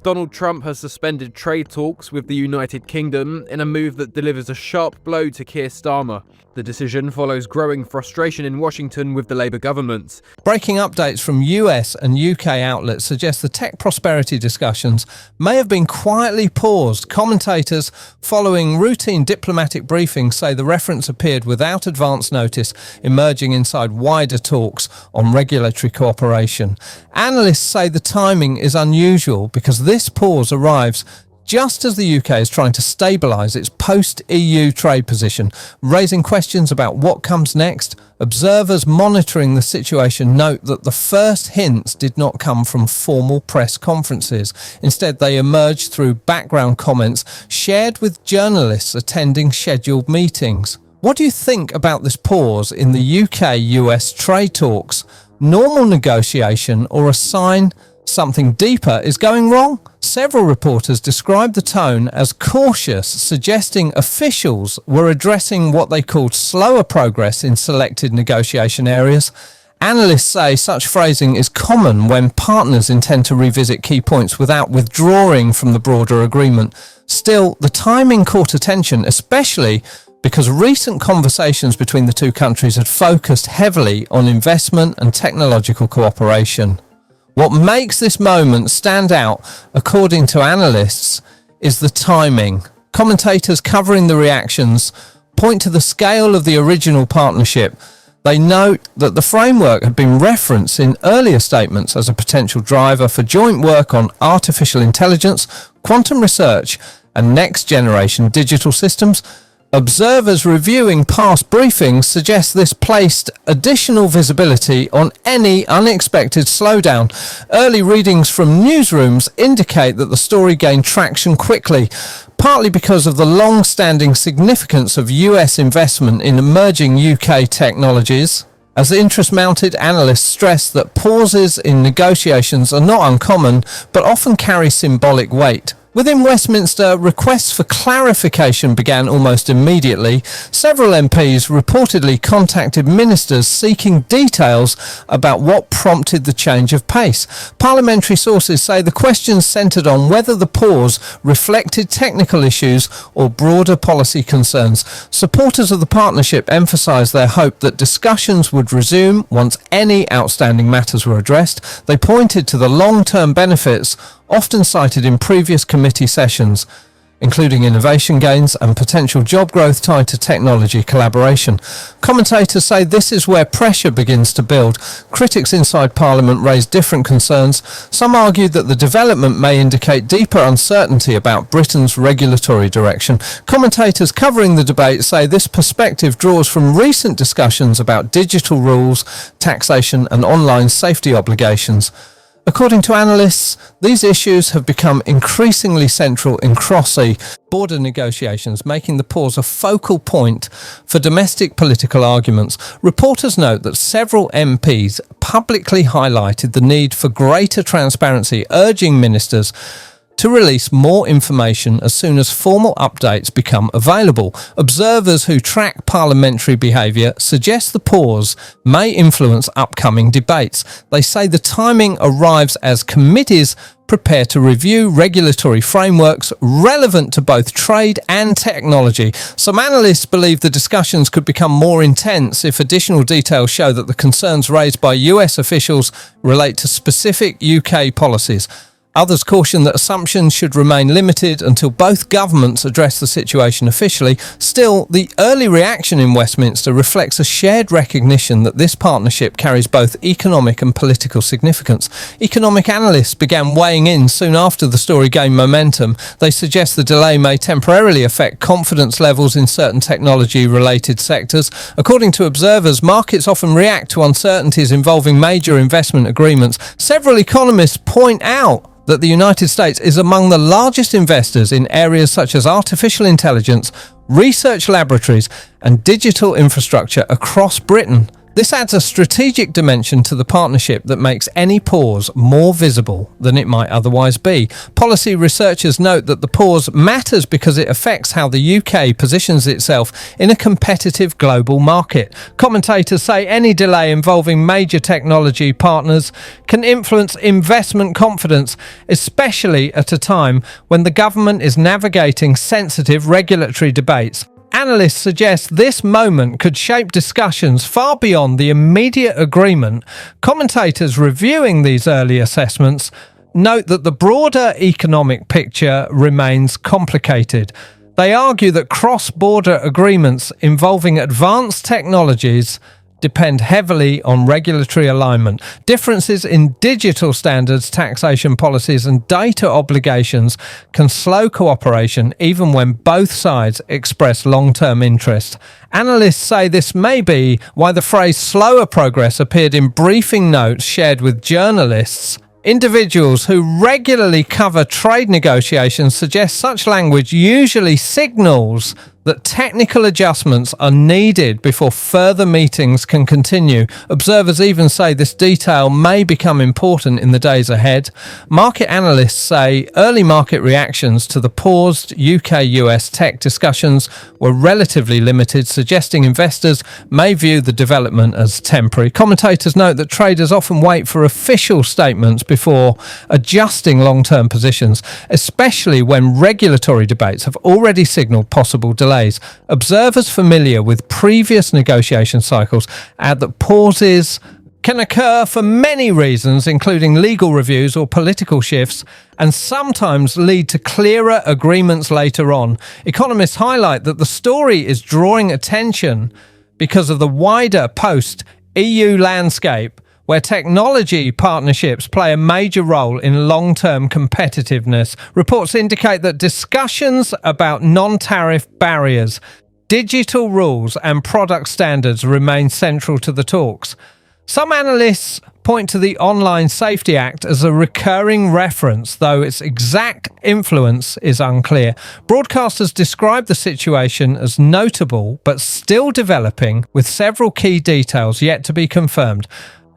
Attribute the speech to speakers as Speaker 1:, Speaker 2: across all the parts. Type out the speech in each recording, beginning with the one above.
Speaker 1: Donald Trump has suspended trade talks with the United Kingdom in a move that delivers a sharp blow to Keir Starmer. The decision follows growing frustration in Washington with the Labour government.
Speaker 2: Breaking updates from US and UK outlets suggest the tech prosperity discussions may have been quietly paused. Commentators following routine diplomatic briefings say the reference appeared without advance notice, emerging inside wider talks on regulatory cooperation. Analysts say the timing is unusual because this pause arrives just as the UK is trying to stabilise its post-EU trade position, raising questions about what comes next. Observers monitoring the situation note that the first hints did not come from formal press conferences. Instead, they emerged through background comments shared with journalists attending scheduled meetings. What do you think about this pause in the UK-US trade talks? Normal negotiation or a sign something deeper is going wrong? Several reporters described the tone as cautious, suggesting officials were addressing what they called slower progress in selected negotiation areas. Analysts say such phrasing is common when partners intend to revisit key points without withdrawing from the broader agreement. Still, the timing caught attention, especially because recent conversations between the two countries had focused heavily on investment and technological cooperation. What makes this moment stand out, according to analysts, is the timing. Commentators covering the reactions point to the scale of the original partnership. They note that the framework had been referenced in earlier statements as a potential driver for joint work on artificial intelligence, quantum research, and next-generation digital systems. Observers reviewing past briefings suggest this placed additional visibility on any unexpected slowdown. Early readings from newsrooms indicate that the story gained traction quickly, partly because of the long-standing significance of US investment in emerging UK technologies. As the interest mounted, analysts stressed that pauses in negotiations are not uncommon, but often carry symbolic weight. Within Westminster, requests for clarification began almost immediately. Several MPs reportedly contacted ministers seeking details about what prompted the change of pace. Parliamentary sources say the questions centred on whether the pause reflected technical issues or broader policy concerns. Supporters of the partnership emphasised their hope that discussions would resume once any outstanding matters were addressed. They pointed to the long-term benefits often cited in previous committee sessions, including innovation gains and potential job growth tied to technology collaboration. Commentators say this is where pressure begins to build. Critics inside Parliament raised different concerns. Some argued that the development may indicate deeper uncertainty about Britain's regulatory direction. Commentators covering the debate say this perspective draws from recent discussions about digital rules, taxation and online safety obligations. According to analysts, these issues have become increasingly central in cross-border negotiations, making the pause a focal point for domestic political arguments. Reporters note that several MPs publicly highlighted the need for greater transparency, urging ministers to release more information as soon as formal updates become available. Observers who track parliamentary behaviour suggest the pause may influence upcoming debates. They say the timing arrives as committees prepare to review regulatory frameworks relevant to both trade and technology. Some analysts believe the discussions could become more intense if additional details show that the concerns raised by US officials relate to specific UK policies. Others caution that assumptions should remain limited until both governments address the situation officially. Still, the early reaction in Westminster reflects a shared recognition that this partnership carries both economic and political significance. Economic analysts began weighing in soon after the story gained momentum. They suggest the delay may temporarily affect confidence levels in certain technology-related sectors. According to observers, markets often react to uncertainties involving major investment agreements. Several economists point out that the United States is among the largest investors in areas such as artificial intelligence, research laboratories, and digital infrastructure across Britain This adds a strategic dimension to the partnership that makes any pause more visible than it might otherwise be. Policy researchers note that the pause matters because it affects how the UK positions itself in a competitive global market. Commentators say any delay involving major technology partners can influence investment confidence, especially at a time when the government is navigating sensitive regulatory debates. Analysts suggest this moment could shape discussions far beyond the immediate agreement. Commentators reviewing these early assessments note that the broader economic picture remains complicated. They argue that cross-border agreements involving advanced technologies depend heavily on regulatory alignment. Differences in digital standards, taxation policies and data obligations can slow cooperation even when both sides express long-term interest. Analysts say this may be why the phrase slower progress appeared in briefing notes shared with journalists. Individuals who regularly cover trade negotiations suggest such language usually signals that technical adjustments are needed before further meetings can continue. Observers even say this detail may become important in the days ahead. Market analysts say early market reactions to the paused UK-US tech discussions were relatively limited, suggesting investors may view the development as temporary. Commentators note that traders often wait for official statements before adjusting long-term positions, especially when regulatory debates have already signalled possible delays. Observers familiar with previous negotiation cycles add that pauses can occur for many reasons, including legal reviews or political shifts, and sometimes lead to clearer agreements later on. Economists highlight that the story is drawing attention because of the wider post-EU landscape, where technology partnerships play a major role in long-term competitiveness. Reports indicate that discussions about non-tariff barriers, digital rules and product standards remain central to the talks. Some analysts point to the Online Safety Act as a recurring reference, though its exact influence is unclear. Broadcasters describe the situation as notable but still developing, with several key details yet to be confirmed.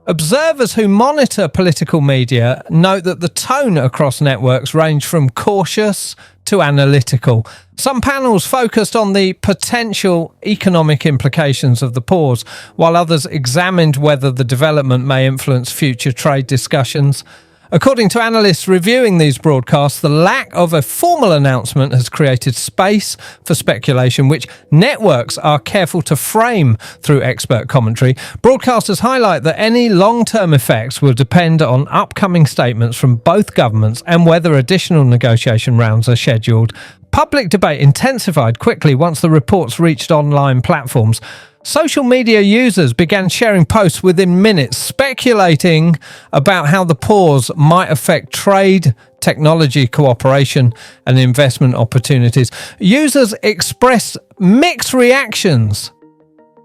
Speaker 2: Observers who monitor political media note that the tone across networks range from cautious to analytical. Some panels focused on the potential economic implications of the pause, while others examined whether the development may influence future trade discussions. According to analysts reviewing these broadcasts, the lack of a formal announcement has created space for speculation, which networks are careful to frame through expert commentary. Broadcasters highlight that any long-term effects will depend on upcoming statements from both governments and whether additional negotiation rounds are scheduled. Public debate intensified quickly once the reports reached online platforms. Social media users began sharing posts within minutes, speculating about how the pause might affect trade, technology cooperation, and investment opportunities. Users expressed mixed reactions,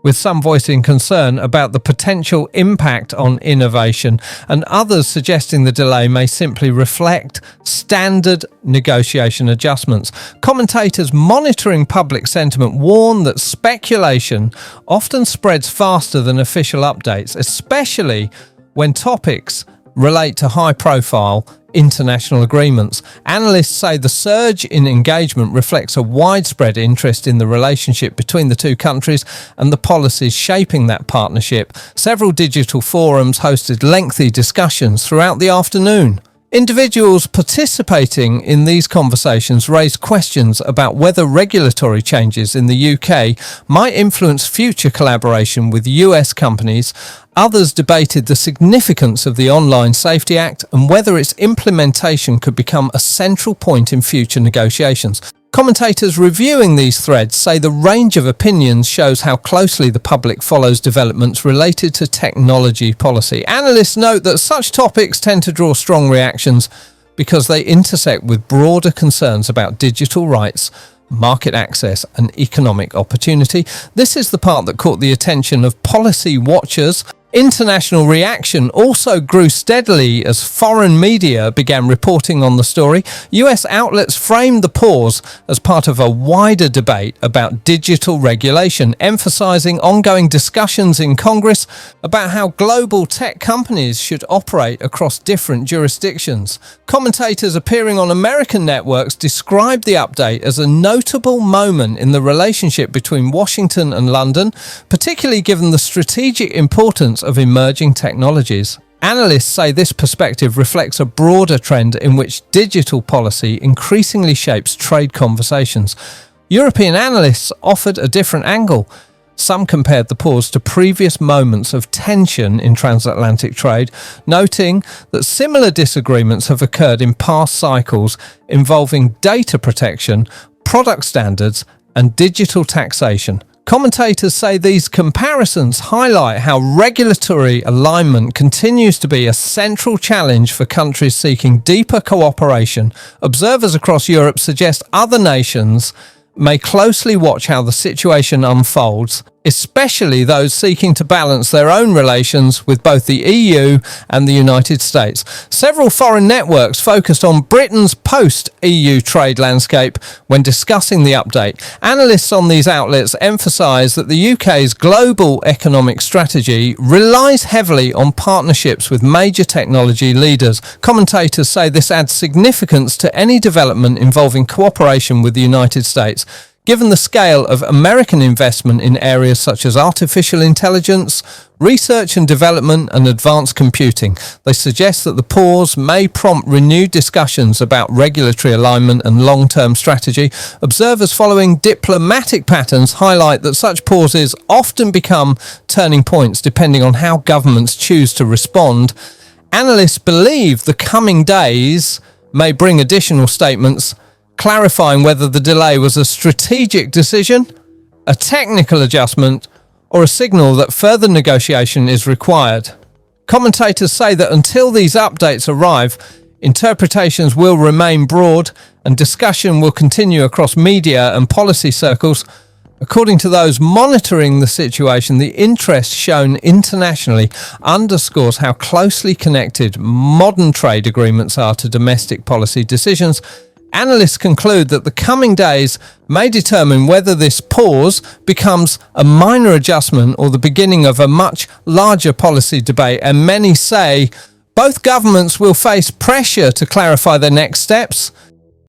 Speaker 2: with some voicing concern about the potential impact on innovation, and others suggesting the delay may simply reflect standard negotiation adjustments. Commentators monitoring public sentiment warn that speculation often spreads faster than official updates, especially when topics relate to high-profile international agreements. Analysts say the surge in engagement reflects a widespread interest in the relationship between the two countries and the policies shaping that partnership. Several digital forums hosted lengthy discussions throughout the afternoon. Individuals participating in these conversations raised questions about whether regulatory changes in the UK might influence future collaboration with US companies. Others debated the significance of the Online Safety Act and whether its implementation could become a central point in future negotiations. Commentators reviewing these threads say the range of opinions shows how closely the public follows developments related to technology policy. Analysts note that such topics tend to draw strong reactions because they intersect with broader concerns about digital rights, market access and economic opportunity. This is the part that caught the attention of policy watchers. International reaction also grew steadily as foreign media began reporting on the story. US outlets framed the pause as part of a wider debate about digital regulation, emphasizing ongoing discussions in Congress about how global tech companies should operate across different jurisdictions. Commentators appearing on American networks described the update as a notable moment in the relationship between Washington and London, particularly given the strategic importance of emerging technologies. Analysts say this perspective reflects a broader trend in which digital policy increasingly shapes trade conversations. European analysts offered a different angle. Some compared the pause to previous moments of tension in transatlantic trade, noting that similar disagreements have occurred in past cycles involving data protection, product standards, and digital taxation. Commentators say these comparisons highlight how regulatory alignment continues to be a central challenge for countries seeking deeper cooperation. Observers across Europe suggest other nations may closely watch how the situation unfolds, especially those seeking to balance their own relations with both the EU and the United States. Several foreign networks focused on Britain's post-EU trade landscape when discussing the update. Analysts on these outlets emphasise that the UK's global economic strategy relies heavily on partnerships with major technology leaders. Commentators say this adds significance to any development involving cooperation with the United States. Given the scale of American investment in areas such as artificial intelligence, research and development, and advanced computing, they suggest that the pause may prompt renewed discussions about regulatory alignment and long-term strategy. Observers following diplomatic patterns highlight that such pauses often become turning points depending on how governments choose to respond. Analysts believe the coming days may bring additional statements clarifying whether the delay was a strategic decision, a technical adjustment, or a signal that further negotiation is required. Commentators say that until these updates arrive, interpretations will remain broad and discussion will continue across media and policy circles. According to those monitoring the situation, the interest shown internationally underscores how closely connected modern trade agreements are to domestic policy decisions. Analysts conclude that the coming days may determine whether this pause becomes a minor adjustment or the beginning of a much larger policy debate, and many say both governments will face pressure to clarify their next steps.